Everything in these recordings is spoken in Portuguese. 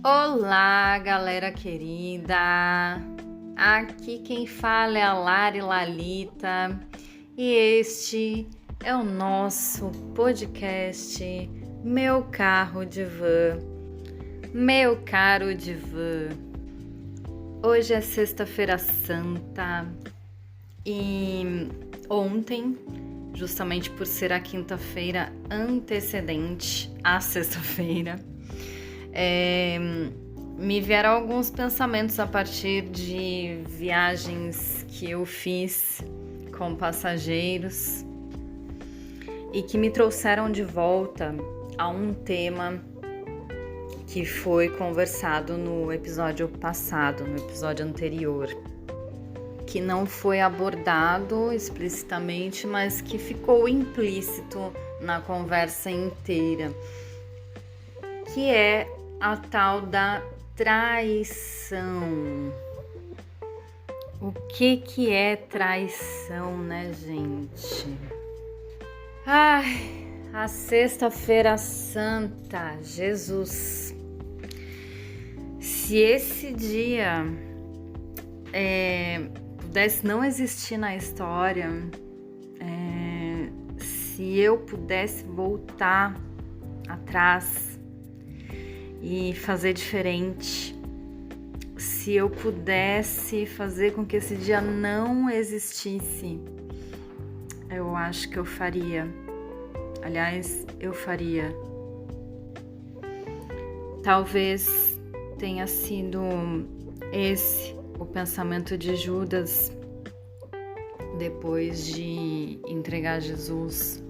Olá, galera querida! Aqui quem fala é a Lari Lalita e este é o nosso podcast Meu Carro de Van. Meu caro divã, hoje é sexta-feira santa e ontem, justamente por ser a quinta-feira antecedente à sexta-feira, me vieram alguns pensamentos a partir de viagens que eu fiz com passageiros e que me trouxeram de volta a um tema que foi conversado no episódio passado, no episódio anterior, que não foi abordado explicitamente, mas que ficou implícito na conversa inteira, que é a tal da traição. O que é traição, né, gente? Ai, a sexta-feira santa, Jesus. Se esse dia pudesse não existir na história, se eu pudesse voltar atrás e fazer diferente, se eu pudesse fazer com que esse dia não existisse, eu acho que eu faria. Aliás, eu faria. Talvez tenha sido esse o pensamento de Judas depois de entregar Jesus,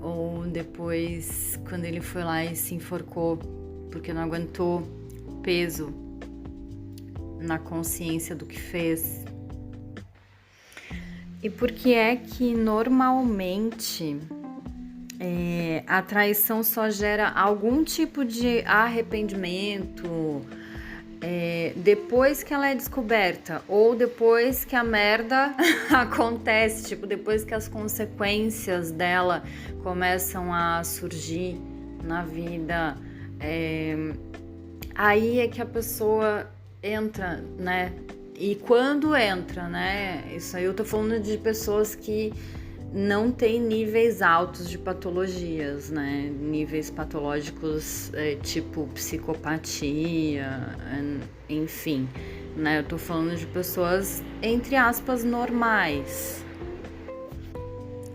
ou depois quando ele foi lá e se enforcou porque não aguentou o peso na consciência do que fez. E por que é que normalmente a traição só gera algum tipo de arrependimento depois que ela é descoberta, ou depois que a merda acontece, tipo, depois que as consequências dela começam a surgir na vida, aí é que a pessoa entra, né? E quando entra, né? Isso aí eu tô falando de pessoas que não têm níveis altos de patologias, né? Níveis patológicos tipo psicopatia, enfim, né? Eu tô falando de pessoas, entre aspas, normais.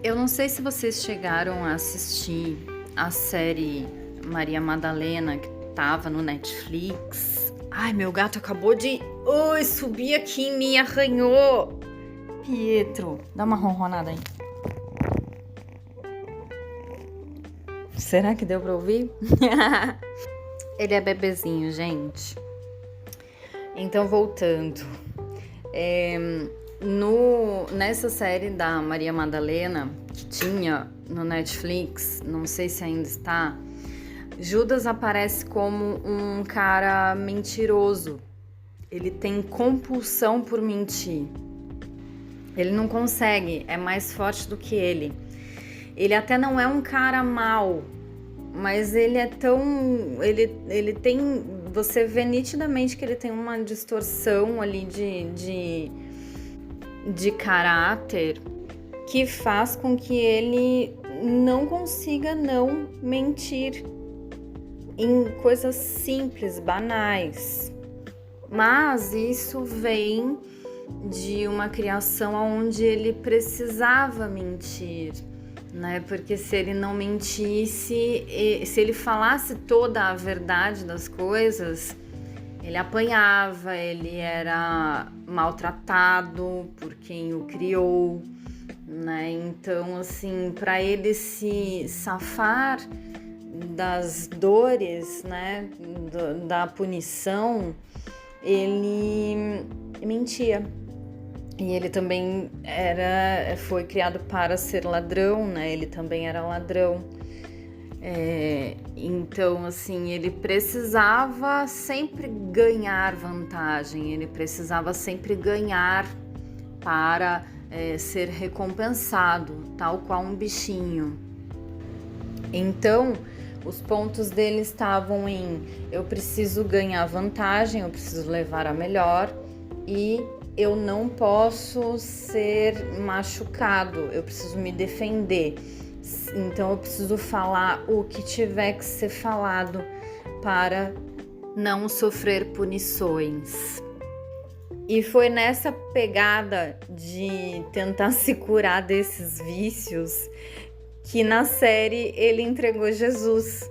Eu não sei se vocês chegaram a assistir a série Maria Madalena, que tava no Netflix. Ai, meu gato acabou de subir aqui em mim, arranhou. Pietro, dá uma ronronada aí. Será que deu pra ouvir? Ele é bebezinho, gente. Então, voltando. Nessa série da Maria Madalena, que tinha no Netflix, não sei se ainda está, Judas aparece como um cara mentiroso. Ele tem compulsão por mentir. Ele não consegue, é mais forte do que ele. Ele até não é um cara mau, mas ele é tão... Ele tem... Você vê nitidamente que ele tem uma distorção ali de caráter que faz com que ele não consiga não mentir em coisas simples, banais. Mas isso vem de uma criação onde ele precisava mentir, né? Porque se ele não mentisse, se ele falasse toda a verdade das coisas, ele apanhava, ele era maltratado por quem o criou, né? Então, assim, para ele se safar das dores, né, da punição, ele mentia. E ele também foi criado para ser ladrão, né? Ele também era ladrão. Então, assim, ele precisava sempre ganhar vantagem, ele precisava sempre ganhar para ser recompensado, tal qual um bichinho. Então, Os pontos dele estavam em: eu preciso ganhar vantagem, eu preciso levar a melhor e eu não posso ser machucado, eu preciso me defender. Então eu preciso falar o que tiver que ser falado para não sofrer punições. E foi nessa pegada de tentar se curar desses vícios que na série ele entregou Jesus.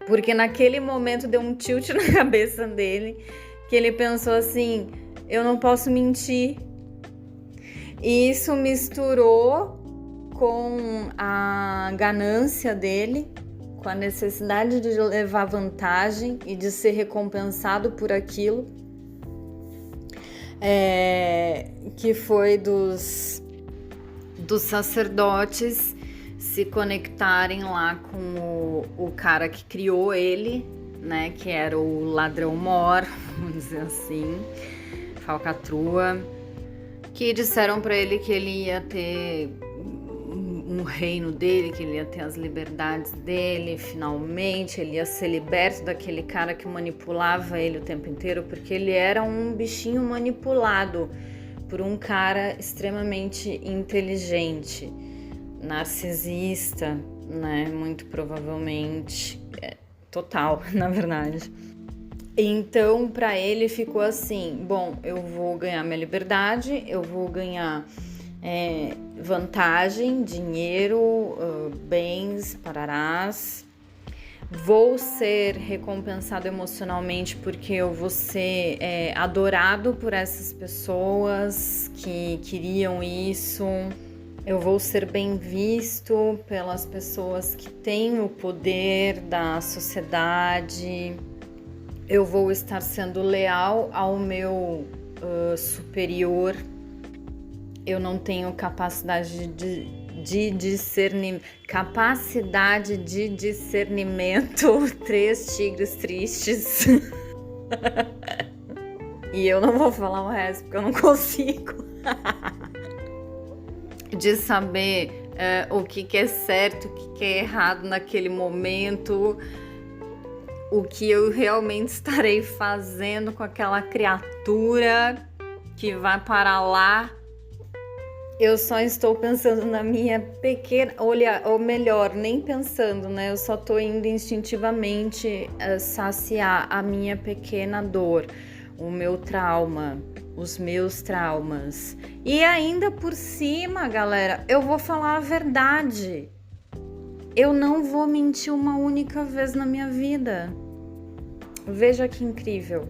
Porque naquele momento deu um tilt na cabeça dele, que ele pensou assim: eu não posso mentir. E isso misturou com a ganância dele, com a necessidade de levar vantagem e de ser recompensado por aquilo, que foi dos sacerdotes se conectarem lá com o cara que criou ele, né, que era o ladrão mor, vamos dizer assim, falcatrua, que disseram para ele que ele ia ter um reino dele, que ele ia ter as liberdades dele, finalmente ele ia ser liberto daquele cara que manipulava ele o tempo inteiro, porque ele era um bichinho manipulado por um cara extremamente inteligente, narcisista, né, muito provavelmente, total, na verdade. Então, para ele ficou assim: bom, eu vou ganhar minha liberdade, eu vou ganhar vantagem, dinheiro, bens, pararás. Vou ser recompensado emocionalmente porque eu vou ser adorado por essas pessoas que queriam isso. Eu vou ser bem visto pelas pessoas que têm o poder da sociedade. Eu vou estar sendo leal ao meu superior. Eu não tenho capacidade de discernimento. Capacidade de discernimento. 3 tigres tristes. E eu não vou falar o resto porque eu não consigo. De saber o que é certo, o que é errado naquele momento, o que eu realmente estarei fazendo com aquela criatura que vai parar lá. Eu só estou pensando na minha pequena... ou melhor, nem pensando, né? Eu só estou indo instintivamente saciar a minha pequena dor, o meu trauma, os meus traumas. E ainda por cima, galera, eu vou falar a verdade. Eu não vou mentir uma única vez na minha vida. Veja que incrível.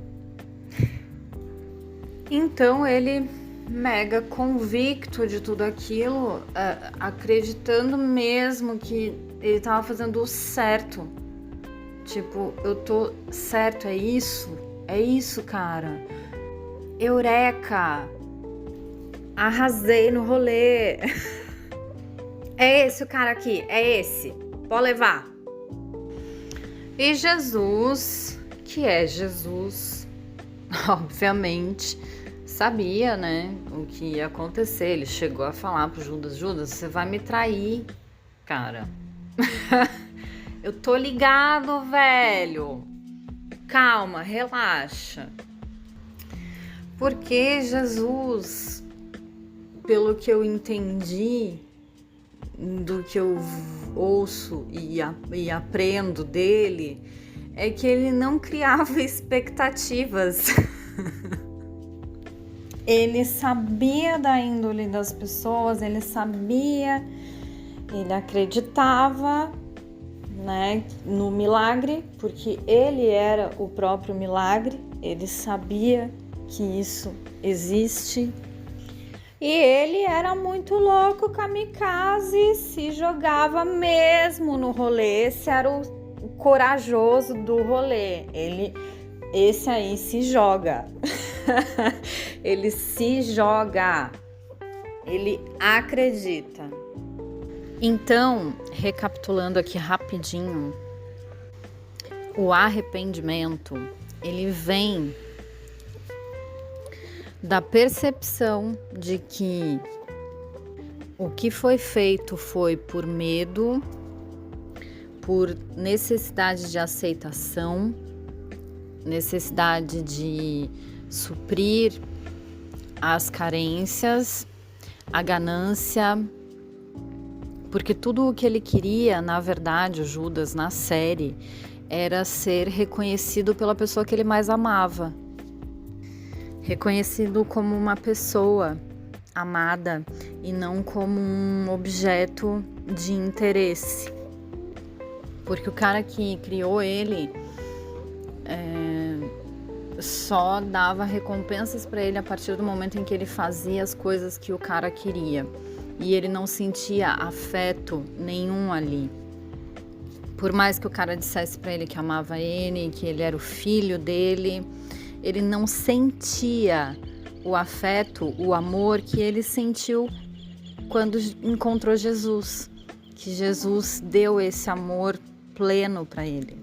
Então ele, mega convicto de tudo aquilo, acreditando mesmo que ele estava fazendo o certo. Tipo, eu tô certo, é isso, cara. Eureka! Arrasei no rolê. É esse o cara aqui, é esse. Pode levar. E Jesus, que é Jesus, obviamente, sabia, né, o que ia acontecer. Ele chegou a falar pro Judas: Judas, você vai me trair, cara. Eu tô ligado, velho. Calma, relaxa. Porque Jesus, pelo que eu entendi, do que eu ouço e aprendo dele, é que ele não criava expectativas. Ele sabia da índole das pessoas, ele acreditava, né, no milagre, porque ele era o próprio milagre, ele sabia que isso existe. E ele era muito louco, kamikaze, se jogava mesmo no rolê. Esse era o corajoso do rolê. Esse aí se joga. Ele se joga. Ele acredita. Então, recapitulando aqui rapidinho, o arrependimento, ele vem da percepção de que o que foi feito foi por medo, por necessidade de aceitação, necessidade de suprir as carências, a ganância, porque tudo o que ele queria, na verdade, o Judas, na série, era ser reconhecido pela pessoa que ele mais amava. Reconhecido como uma pessoa amada e não como um objeto de interesse. Porque o cara que criou ele só dava recompensas para ele a partir do momento em que ele fazia as coisas que o cara queria. E ele não sentia afeto nenhum ali. Por mais que o cara dissesse para ele que amava ele, que ele era o filho dele, ele não sentia o afeto, o amor que ele sentiu quando encontrou Jesus. Que Jesus deu esse amor pleno para ele.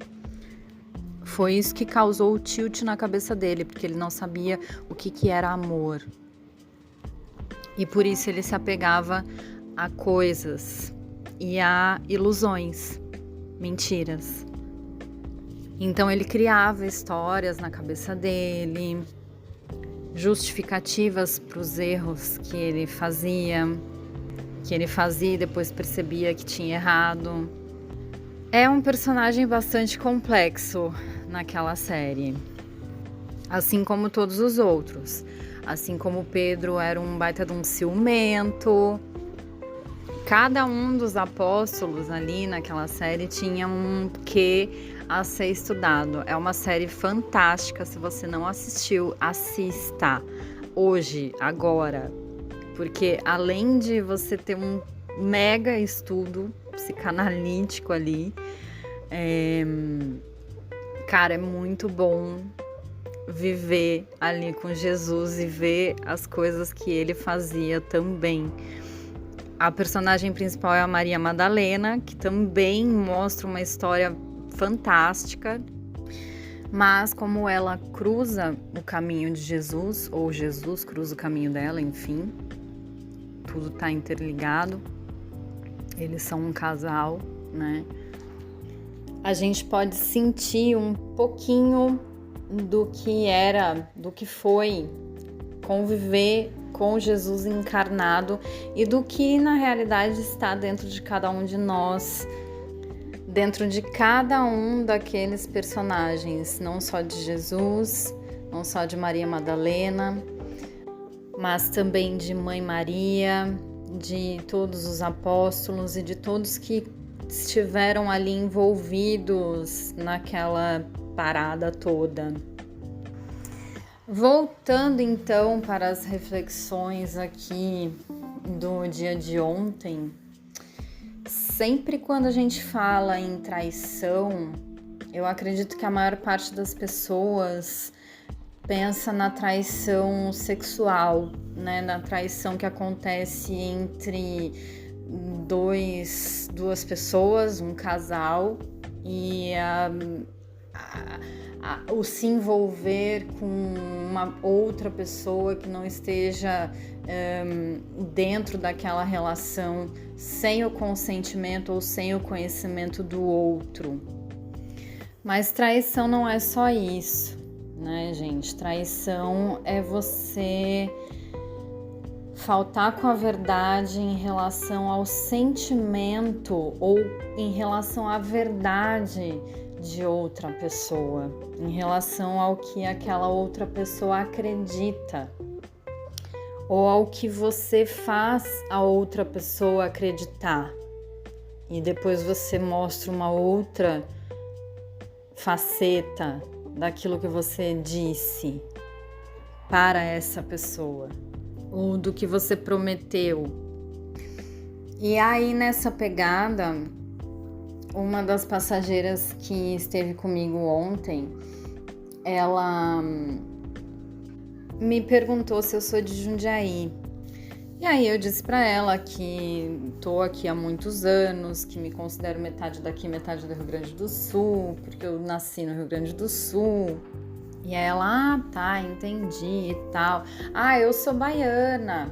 Foi isso que causou o tilt na cabeça dele, porque ele não sabia o que era amor. E por isso ele se apegava a coisas e a ilusões, mentiras. Então ele criava histórias na cabeça dele, justificativas para os erros que ele fazia e depois percebia que tinha errado. É um personagem bastante complexo naquela série, assim como todos os outros. Assim como Pedro era um baita de um ciumento. Cada um dos apóstolos ali naquela série tinha um quê a ser estudado. É uma série fantástica. Se você não assistiu, assista hoje, agora. Porque além de você ter um mega estudo psicanalítico ali, cara, é muito bom viver ali com Jesus e ver as coisas que ele fazia também. A personagem principal é a Maria Madalena, que também mostra uma história fantástica, mas como ela cruza o caminho de Jesus, ou Jesus cruza o caminho dela, enfim, tudo tá interligado, eles são um casal, né? A gente pode sentir um pouquinho do que foi conviver com Jesus encarnado e do que na realidade está dentro de cada um de nós, dentro de cada um daqueles personagens, não só de Jesus, não só de Maria Madalena, mas também de Mãe Maria, de todos os apóstolos e de todos que estiveram ali envolvidos naquela parada toda. Voltando então para as reflexões aqui do dia de ontem, sempre quando a gente fala em traição, eu acredito que a maior parte das pessoas pensa na traição sexual, né? Na traição que acontece entre duas pessoas, um casal, e o se envolver com uma outra pessoa que não esteja dentro daquela relação sem o consentimento ou sem o conhecimento do outro. Mas traição não é só isso, né, gente? Traição é você faltar com a verdade em relação ao sentimento ou em relação à verdade de outra pessoa, em relação ao que aquela outra pessoa acredita ou ao que você faz a outra pessoa acreditar e depois você mostra uma outra faceta daquilo que você disse para essa pessoa ou do que você prometeu. E aí nessa pegada, uma das passageiras que esteve comigo ontem, ela me perguntou se eu sou de Jundiaí. E aí eu disse pra ela que tô aqui há muitos anos, que me considero metade daqui, metade do Rio Grande do Sul, porque eu nasci no Rio Grande do Sul. E ela, tá, entendi e tal. Eu sou baiana.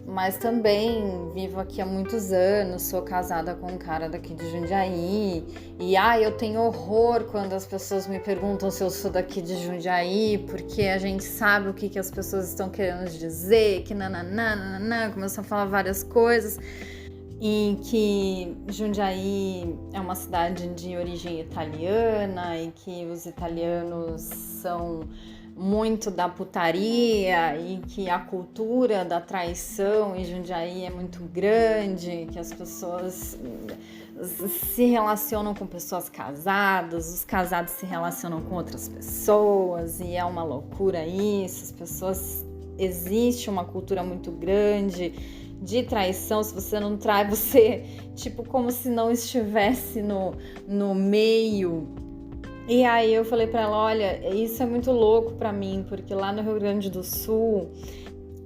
mas também vivo aqui há muitos anos, sou casada com um cara daqui de Jundiaí, e eu tenho horror quando as pessoas me perguntam se eu sou daqui de Jundiaí, porque a gente sabe o que as pessoas estão querendo dizer, que nananana, começam a falar várias coisas, e que Jundiaí é uma cidade de origem italiana, e que os italianos são muito da putaria e que a cultura da traição em Jundiaí é muito grande, que as pessoas se relacionam com pessoas casadas, os casados se relacionam com outras pessoas e é uma loucura isso, as pessoas... Existe uma cultura muito grande de traição, se você não trai, você, tipo, como se não estivesse no meio. E aí eu falei pra ela, olha, isso é muito louco pra mim, porque lá no Rio Grande do Sul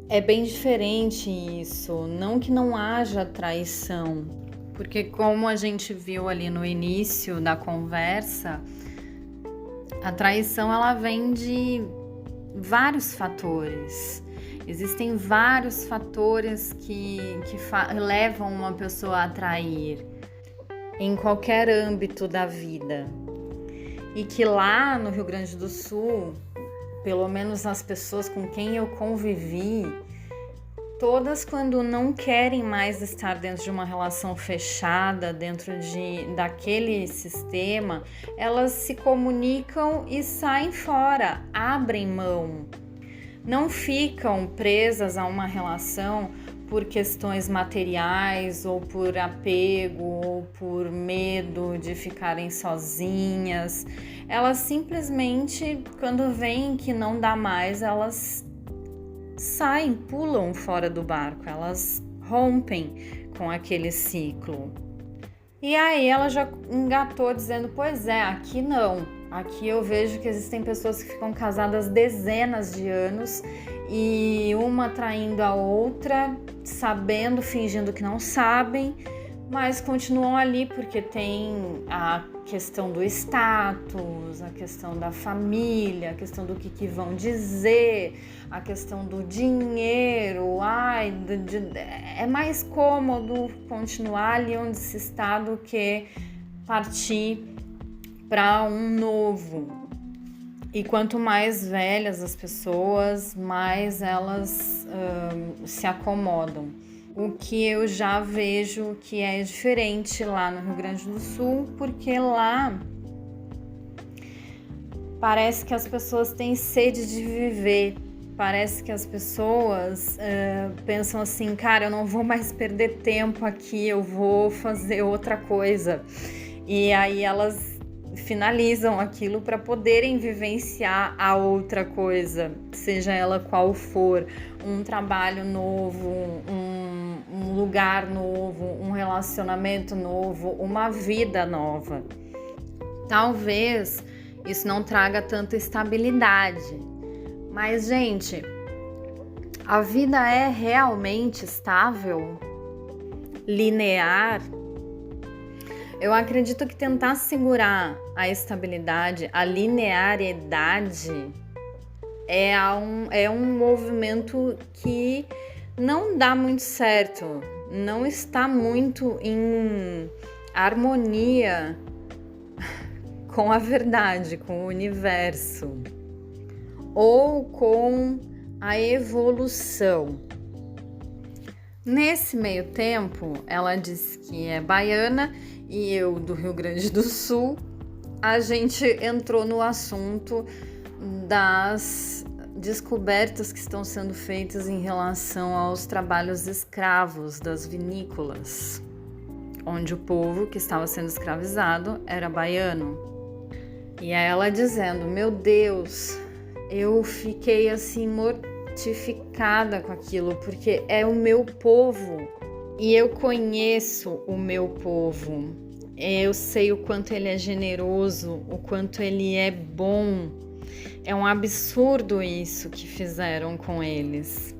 é bem diferente isso, não que não haja traição, porque como a gente viu ali no início da conversa, a traição ela vem de vários fatores. Existem vários fatores que levam uma pessoa a trair em qualquer âmbito da vida. E que lá no Rio Grande do Sul, pelo menos as pessoas com quem eu convivi, todas quando não querem mais estar dentro de uma relação fechada, dentro daquele sistema, elas se comunicam e saem fora, abrem mão. Não ficam presas a uma relação por questões materiais ou por apego ou por medo de ficarem sozinhas. Elas simplesmente, quando veem que não dá mais, elas saem, pulam fora do barco, elas rompem com aquele ciclo. E aí ela já engatou dizendo, pois é, aqui não. Aqui eu vejo que existem pessoas que ficam casadas dezenas de anos e uma traindo a outra, sabendo, fingindo que não sabem, mas continuam ali porque tem a questão do status, a questão da família, a questão do que vão dizer, a questão do dinheiro. É mais cômodo continuar ali onde se está do que partir para um novo. E quanto mais velhas as pessoas, mais elas se acomodam. O que eu já vejo que é diferente lá no Rio Grande do Sul, porque lá parece que as pessoas têm sede de viver. Parece que as pessoas pensam assim, cara, eu não vou mais perder tempo aqui, eu vou fazer outra coisa. E aí elas finalizam aquilo para poderem vivenciar a outra coisa, seja ela qual for, um trabalho novo, um lugar novo, um relacionamento novo, uma vida nova. Talvez isso não traga tanta estabilidade, mas, gente, a vida é realmente estável? Linear? Eu acredito que tentar segurar a estabilidade, a linearidade, é um movimento que não dá muito certo, não está muito em harmonia com a verdade, com o universo, ou com a evolução. Nesse meio tempo, ela disse que é baiana e eu do Rio Grande do Sul. A gente entrou no assunto das descobertas que estão sendo feitas em relação aos trabalhos escravos das vinícolas, onde o povo que estava sendo escravizado era baiano. E aí ela dizendo, meu Deus, eu fiquei assim mortificada com aquilo, porque é o meu povo e eu conheço o meu povo. Eu sei o quanto ele é generoso, o quanto ele é bom. É um absurdo isso que fizeram com eles.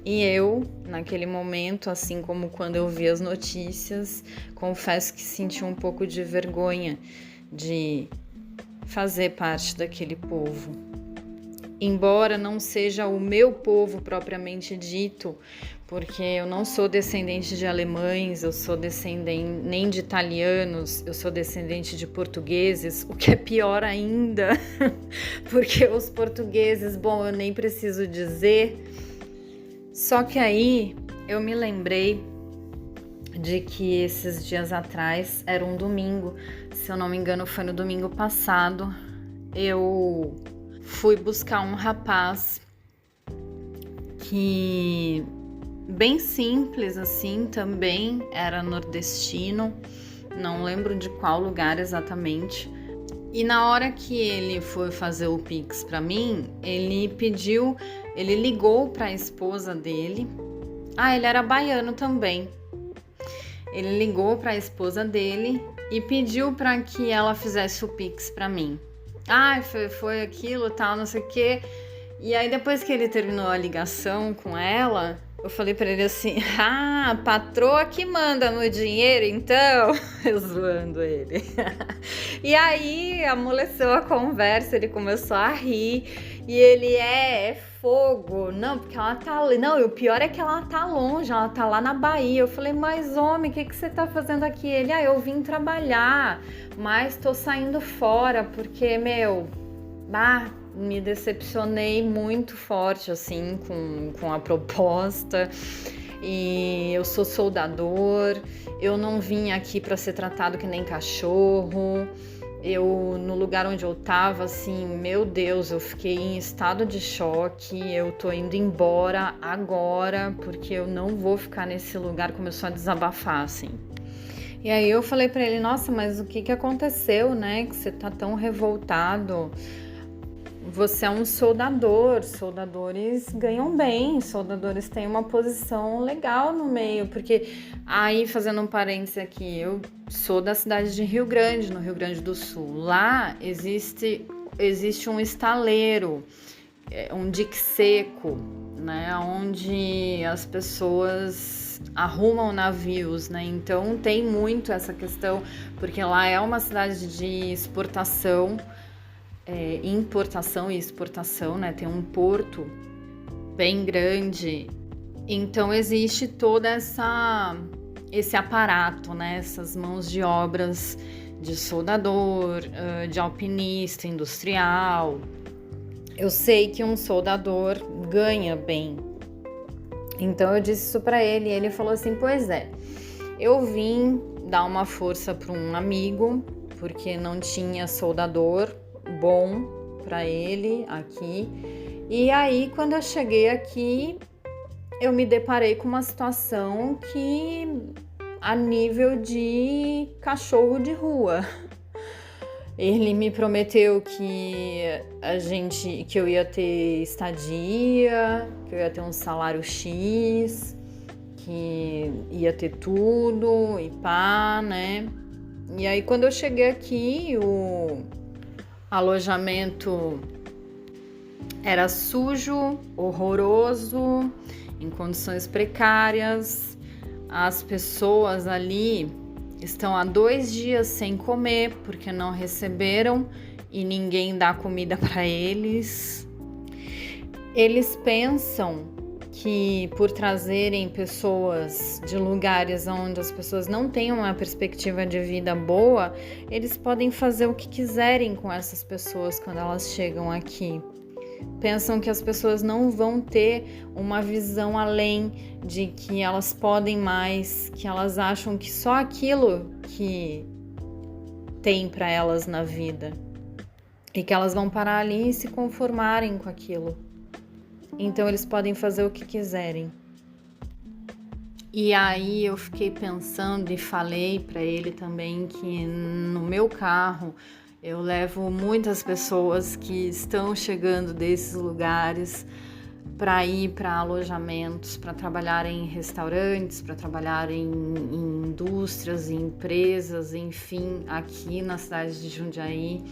E eu, naquele momento, assim como quando eu vi as notícias, confesso que senti um pouco de vergonha de fazer parte daquele povo. Embora não seja o meu povo propriamente dito, porque eu não sou descendente de alemães, eu sou descendente nem de italianos, eu sou descendente de portugueses, o que é pior ainda, porque os portugueses, bom, eu nem preciso dizer. Só que aí eu me lembrei de que esses dias atrás, era um domingo, se eu não me engano foi no domingo passado, eu fui buscar um rapaz que, bem simples assim, também era nordestino, não lembro de qual lugar exatamente. E na hora que ele foi fazer o Pix para mim, ele ligou para a esposa dele. Ele era baiano também. Ele ligou para a esposa dele e pediu para que ela fizesse o Pix para mim. Foi aquilo, tal, não sei o quê. E aí depois que ele terminou a ligação com ela, eu falei para ele assim: a patroa que manda no dinheiro, então? Eu zoando ele. E aí amoleceu a conversa, ele começou a rir. E ele é fogo. Não, porque ela tá... Não, e o pior é que ela tá longe, ela tá lá na Bahia. Eu falei: mas homem, o que você tá fazendo aqui? Ele: eu vim trabalhar, mas tô saindo fora, porque, me decepcionei muito forte, assim, com a proposta. E eu sou soldador, eu não vim aqui para ser tratado que nem cachorro. No lugar onde eu tava, assim, meu Deus, eu fiquei em estado de choque. Eu tô indo embora agora, porque eu não vou ficar nesse lugar. Começou a desabafar, assim. E aí eu falei pra ele: nossa, mas o que aconteceu, né? Que você tá tão revoltado? Você é um soldador, soldadores ganham bem, soldadores têm uma posição legal no meio, porque aí, fazendo um parênteses aqui, eu sou da cidade de Rio Grande, no Rio Grande do Sul. Lá existe um estaleiro, um dique seco, né, onde as pessoas arrumam navios, né? Então tem muito essa questão, porque lá é uma cidade de exportação, importação e exportação, né? Tem um porto bem grande, então existe toda esse aparato, né? Essas mãos de obras de soldador, de alpinista, industrial. Eu sei que um soldador ganha bem. Então eu disse isso para ele e ele falou assim: pois é, eu vim dar uma força para um amigo, porque não tinha soldador bom para ele aqui. E aí, quando eu cheguei aqui, eu me deparei com uma situação que, a nível de cachorro de rua. Ele me prometeu que eu ia ter estadia, que eu ia ter um salário X, que ia ter tudo e pá, né? E aí, quando eu cheguei aqui, o alojamento era sujo, horroroso, em condições precárias. As pessoas ali estão há 2 dias sem comer porque não receberam e ninguém dá comida para eles. Eles pensam que, por trazerem pessoas de lugares onde as pessoas não têm uma perspectiva de vida boa, eles podem fazer o que quiserem com essas pessoas quando elas chegam aqui. Pensam que as pessoas não vão ter uma visão além, de que elas podem mais, que elas acham que só aquilo que tem para elas na vida e que elas vão parar ali e se conformarem com aquilo. Então eles podem fazer o que quiserem. E aí eu fiquei pensando e falei para ele também que no meu carro eu levo muitas pessoas que estão chegando desses lugares para ir para alojamentos, para trabalhar em restaurantes, para trabalhar em indústrias, em empresas, enfim, aqui na cidade de Jundiaí.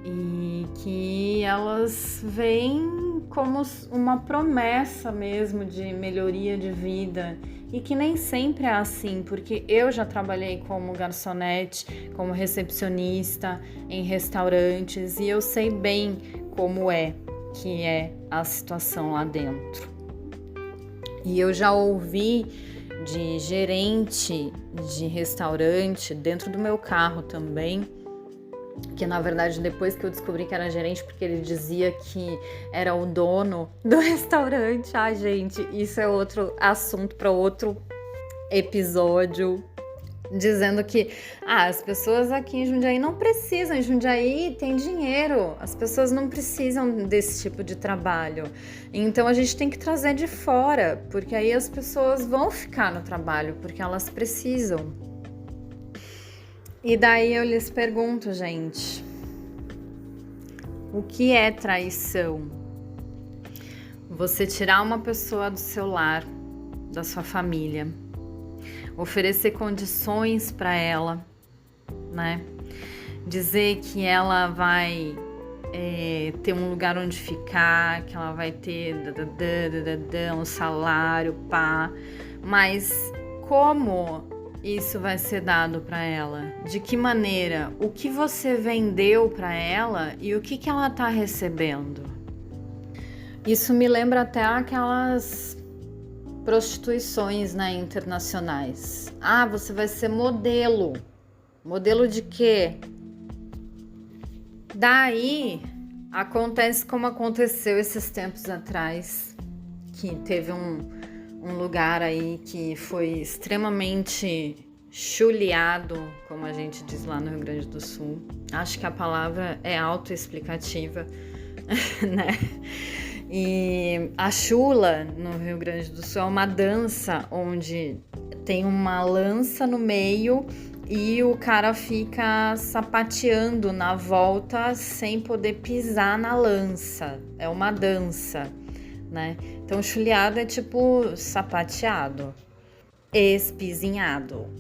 E que elas veem como uma promessa mesmo de melhoria de vida, e que nem sempre é assim, porque eu já trabalhei como garçonete, como recepcionista em restaurantes, e eu sei bem como que é a situação lá dentro. E eu já ouvi de gerente de restaurante dentro do meu carro também, que na verdade depois que eu descobri que era gerente, porque ele dizia que era o dono do restaurante. Ai, gente, isso é outro assunto para outro episódio, dizendo que as pessoas aqui em Jundiaí não precisam, em Jundiaí tem dinheiro, as pessoas não precisam desse tipo de trabalho, então a gente tem que trazer de fora, porque aí as pessoas vão ficar no trabalho, porque elas precisam. E daí eu lhes pergunto, gente, o que é traição? Você tirar uma pessoa do seu lar, da sua família, oferecer condições para ela, né? Dizer que ela vai ter um lugar onde ficar, que ela vai ter um salário, pá. Mas como isso vai ser dado para ela? De que maneira? O que você vendeu para ela e o que ela tá recebendo? Isso me lembra até aquelas prostituições, né, internacionais. Você vai ser modelo. Modelo de quê? Daí acontece como aconteceu esses tempos atrás, que teve um lugar aí que foi extremamente chuleado, como a gente diz lá no Rio Grande do Sul. Acho que a palavra é autoexplicativa, né? E a chula no Rio Grande do Sul é uma dança onde tem uma lança no meio e o cara fica sapateando na volta sem poder pisar na lança. É uma dança, né? Então chuleado é tipo sapateado, espizinhado.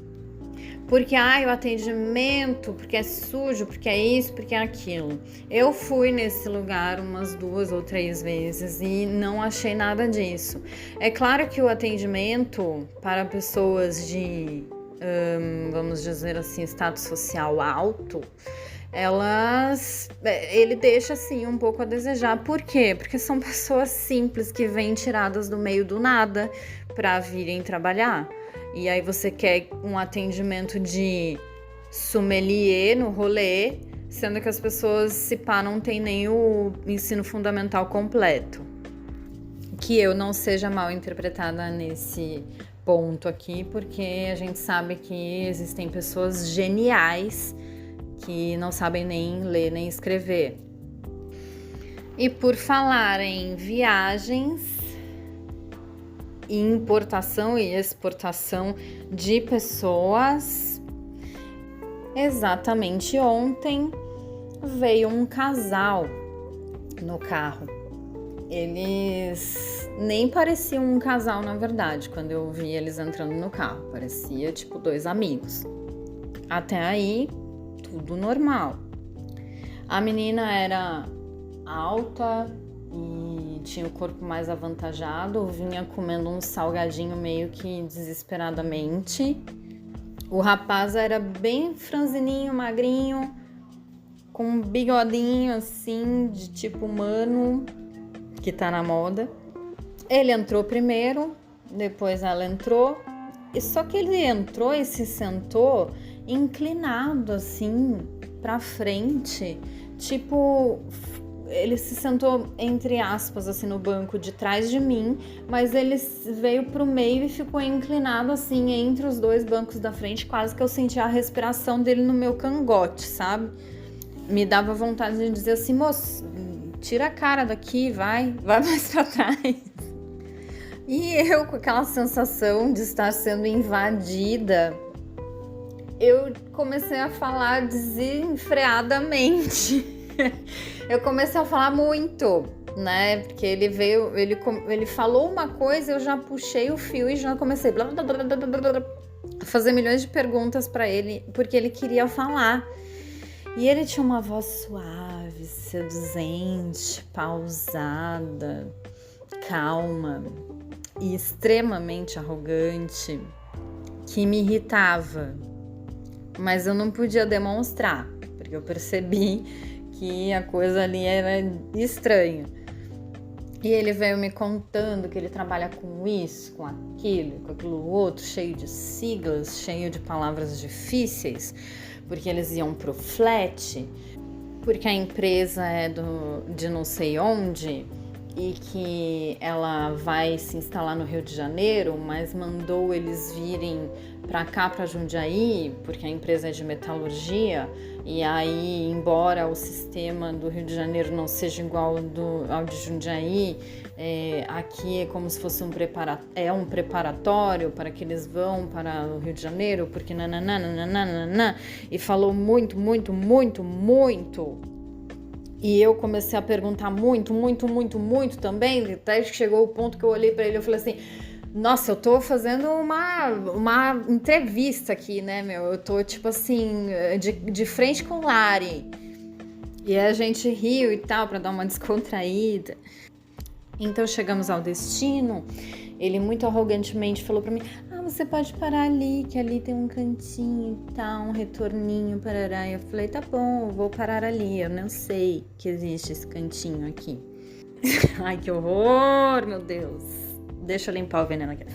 Porque o atendimento, porque é sujo, porque é isso, porque é aquilo. Eu fui nesse lugar umas 2 ou 3 vezes e não achei nada disso. É claro que o atendimento para pessoas de, vamos dizer assim, status social alto, ele deixa assim um pouco a desejar. Por quê? Porque são pessoas simples que vêm tiradas do meio do nada para virem trabalhar. E aí você quer um atendimento de sommelier no rolê, sendo que as pessoas, se pá, não tem nem o ensino fundamental completo. Que eu não seja mal interpretada nesse ponto aqui, porque a gente sabe que existem pessoas geniais que não sabem nem ler nem escrever. E por falar em viagens, importação e exportação de pessoas, exatamente ontem veio um casal no carro. Eles nem pareciam um casal, na verdade, quando eu vi eles entrando no carro. Parecia tipo 2 amigos. Até aí, tudo normal. A menina era alta e tinha o corpo mais avantajado, vinha comendo um salgadinho meio que desesperadamente. O rapaz era bem franzininho, magrinho, com um bigodinho assim, de tipo humano, que tá na moda. Ele entrou primeiro, depois ela entrou, e só que ele entrou e se sentou inclinado assim pra frente, tipo, ele se sentou entre aspas assim no banco de trás de mim, mas ele veio pro meio e ficou inclinado assim entre os 2 bancos da frente, quase que eu senti a respiração dele no meu cangote, sabe? Me dava vontade de dizer assim: moço, tira a cara daqui, vai mais pra trás. E eu, com aquela sensação de estar sendo invadida, eu comecei a falar desenfreadamente. Eu comecei a falar muito, né? Porque ele falou uma coisa, eu já puxei o fio e já comecei a fazer milhões de perguntas pra ele, porque ele queria falar. E ele tinha uma voz suave, seduzente, pausada, calma e extremamente arrogante, que me irritava. Mas eu não podia demonstrar, porque eu percebi que a coisa ali era estranha. E ele veio me contando que ele trabalha com isso, com aquilo outro, cheio de siglas, cheio de palavras difíceis, porque eles iam pro flat, porque a empresa é de não sei onde e que ela vai se instalar no Rio de Janeiro, mas mandou eles virem para cá, para Jundiaí, porque a empresa é de metalurgia, e aí, embora o sistema do Rio de Janeiro não seja igual ao de Jundiaí, aqui é como se fosse um preparatório para que eles vão para o Rio de Janeiro, porque nananana, e falou muito, muito, muito, muito. E eu comecei a perguntar muito também, até que chegou o ponto que eu olhei para ele e falei assim, nossa, eu tô fazendo uma entrevista aqui, né, meu? Eu tô, tipo assim, de frente com o Lari. E a gente riu e tal, pra dar uma descontraída. Então chegamos ao destino. Ele muito arrogantemente falou pra mim, você pode parar ali, que ali tem um cantinho e tal, um retorninho, parará. E eu falei, tá bom, eu vou parar ali. Eu não sei que existe esse cantinho aqui. Ai, que horror, meu Deus. Deixa eu limpar o veneno aqui.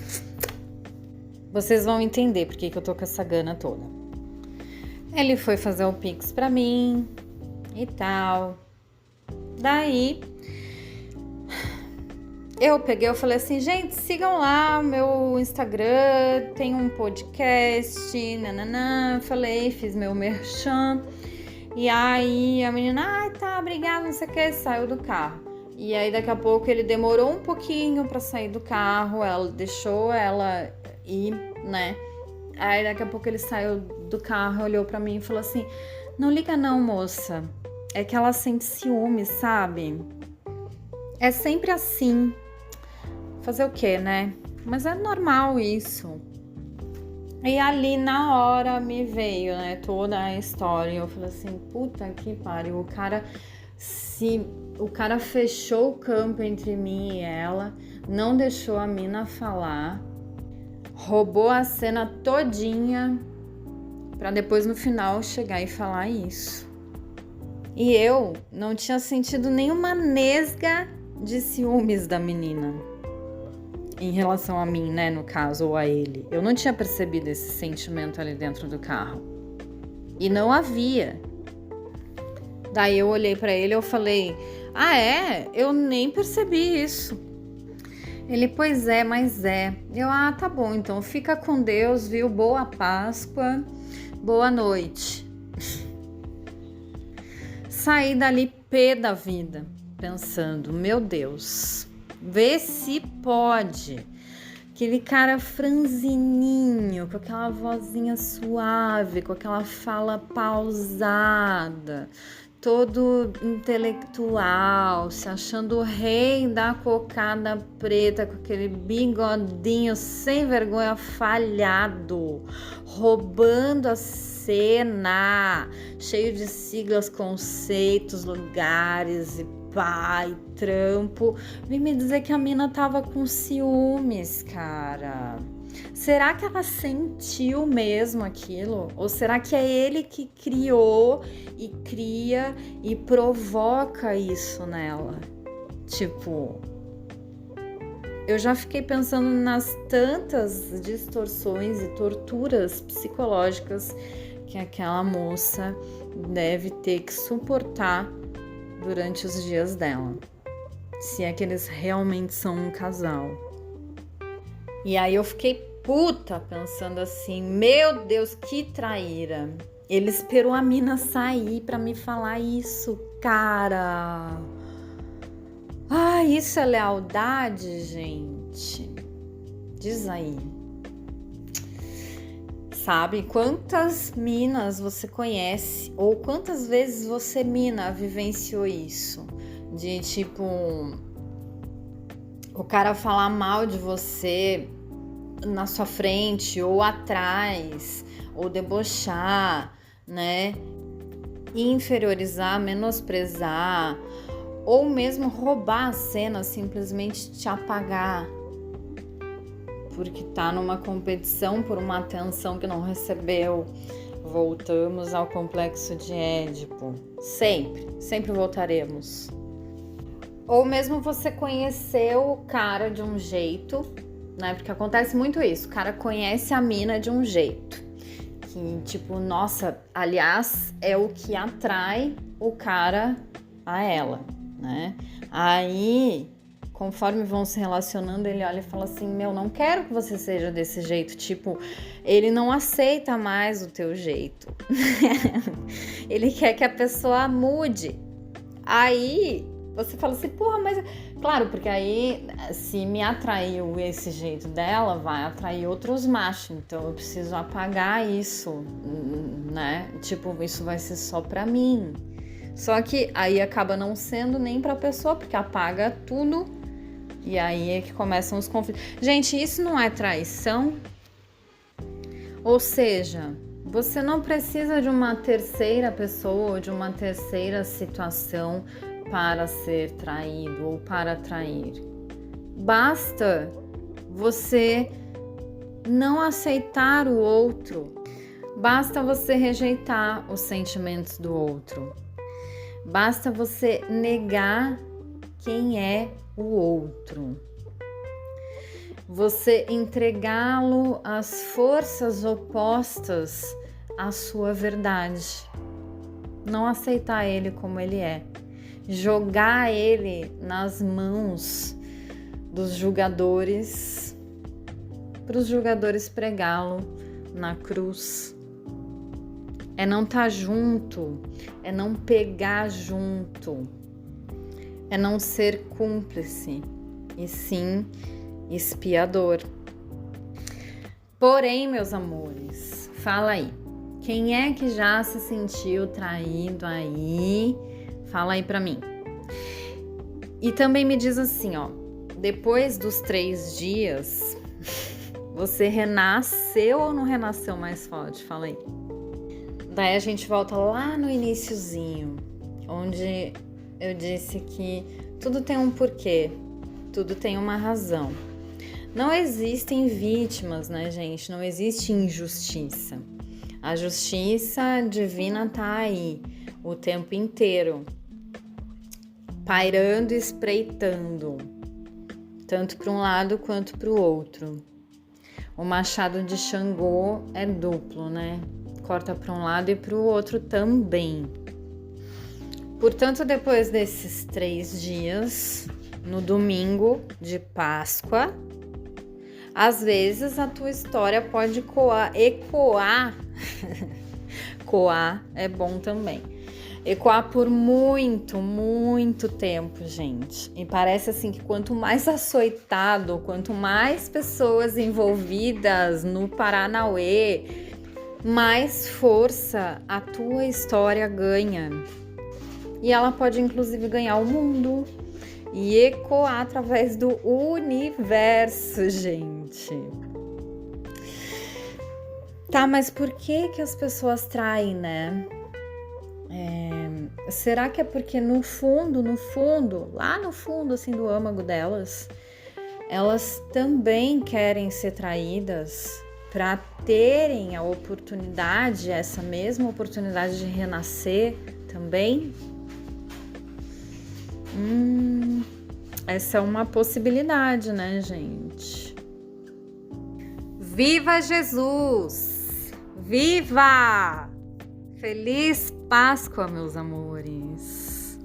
Vocês vão entender porque que eu tô com essa gana toda. Ele foi fazer o Pix pra mim e tal. Daí, eu falei assim, gente, sigam lá o meu Instagram, tem um podcast, nananã. Falei, fiz meu merchan. E aí a menina, tá, obrigada, não sei o que, saiu do carro. E aí daqui a pouco ele demorou um pouquinho pra sair do carro, ela deixou ela ir, né? Aí daqui a pouco ele saiu do carro, olhou pra mim e falou assim, não liga não, moça, é que ela sente ciúme, sabe? É sempre assim. Fazer o quê, né? Mas é normal isso. E ali na hora me veio, né, toda a história. Eu falei assim, puta que pariu, o cara fechou o campo entre mim e ela, não deixou a mina falar, roubou a cena todinha pra depois no final chegar e falar isso. E eu não tinha sentido nenhuma nesga de ciúmes da menina em relação a mim, né, no caso, ou a ele. Eu não tinha percebido esse sentimento ali dentro do carro. E não havia. Daí eu olhei pra ele e eu falei, eu nem percebi isso. Ele, pois é, mas é. Eu, tá bom, então fica com Deus, viu? Boa Páscoa, boa noite. Saí dali pé da vida, pensando, meu Deus, vê se pode. Aquele cara franzininho, com aquela vozinha suave, com aquela fala pausada, todo intelectual, se achando o rei da cocada preta, com aquele bigodinho sem vergonha falhado, roubando a cena, cheio de siglas, conceitos, lugares e pai, trampo. Vem me dizer que a mina tava com ciúmes, cara. Será que ela sentiu mesmo aquilo? Ou será que é ele que criou e cria e provoca isso nela? Tipo, eu já fiquei pensando nas tantas distorções e torturas psicológicas que aquela moça deve ter que suportar durante os dias dela, se é que eles realmente são um casal. E aí eu fiquei puta pensando assim, meu Deus, que traíra. Ele esperou a mina sair pra me falar isso, cara. Isso é lealdade, gente? Diz aí. Sabe, quantas minas você conhece ou quantas vezes você, mina, vivenciou isso? De tipo, o cara falar mal de você na sua frente ou atrás, ou debochar, né? Inferiorizar, menosprezar, ou mesmo roubar a cena, simplesmente te apagar. Porque tá numa competição por uma atenção que não recebeu. Voltamos ao complexo de Édipo. Sempre voltaremos. Ou mesmo você conheceu o cara de um jeito, né? Porque acontece muito isso. O cara conhece a mina de um jeito. Que, tipo, nossa, aliás, é o que atrai o cara a ela, né? Aí, conforme vão se relacionando, ele olha e fala assim, meu, não quero que você seja desse jeito. Tipo, ele não aceita mais o teu jeito. Ele quer que a pessoa mude. Aí você fala assim, porra, mas... Claro, porque aí, se me atraiu esse jeito dela, vai atrair outros machos. Então, eu preciso apagar isso, né? Tipo, isso vai ser só pra mim. Só que aí acaba não sendo nem pra pessoa, porque apaga tudo. E aí é que começam os conflitos. Gente, isso não é traição? Ou seja, você não precisa de uma terceira pessoa ou de uma terceira situação para ser traído ou para atrair. Basta você não aceitar o outro. Basta você rejeitar os sentimentos do outro. Basta você negar quem é o outro. Você entregá-lo às forças opostas à sua verdade. Não aceitar ele como ele é. Jogar ele nas mãos dos julgadores, para os julgadores pregá-lo na cruz. É não estar junto, é não pegar junto, é não ser cúmplice, e sim expiador. Porém, meus amores, fala aí, quem é que já se sentiu traído aí? Fala aí pra mim. E também me diz assim, ó, depois dos 3 dias, você renasceu ou não renasceu mais forte? Fala aí. Daí a gente volta lá no iniciozinho, onde eu disse que tudo tem um porquê, tudo tem uma razão. Não existem vítimas, né, gente? Não existe injustiça. A justiça divina tá aí o tempo inteiro, pairando e espreitando, tanto para um lado quanto para o outro. O machado de Xangô é duplo, né? Corta para um lado e para o outro também. Portanto, depois desses 3 dias, no domingo de Páscoa, às vezes a tua história pode ecoar. Coar é bom também. Ecoar por muito, muito tempo, gente. E parece assim que quanto mais açoitado, quanto mais pessoas envolvidas no Paranauê, mais força a tua história ganha. E ela pode inclusive ganhar o mundo e ecoar através do universo, gente. Tá, mas por que as pessoas traem, né? Será que é porque no fundo, lá no fundo assim do âmago delas, elas também querem ser traídas para terem a oportunidade, essa mesma oportunidade de renascer também? Essa é uma possibilidade, né, gente? Viva Jesus! Viva! Feliz Páscoa, meus amores!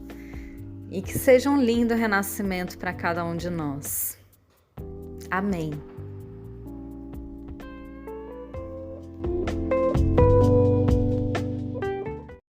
E que seja um lindo renascimento para cada um de nós. Amém.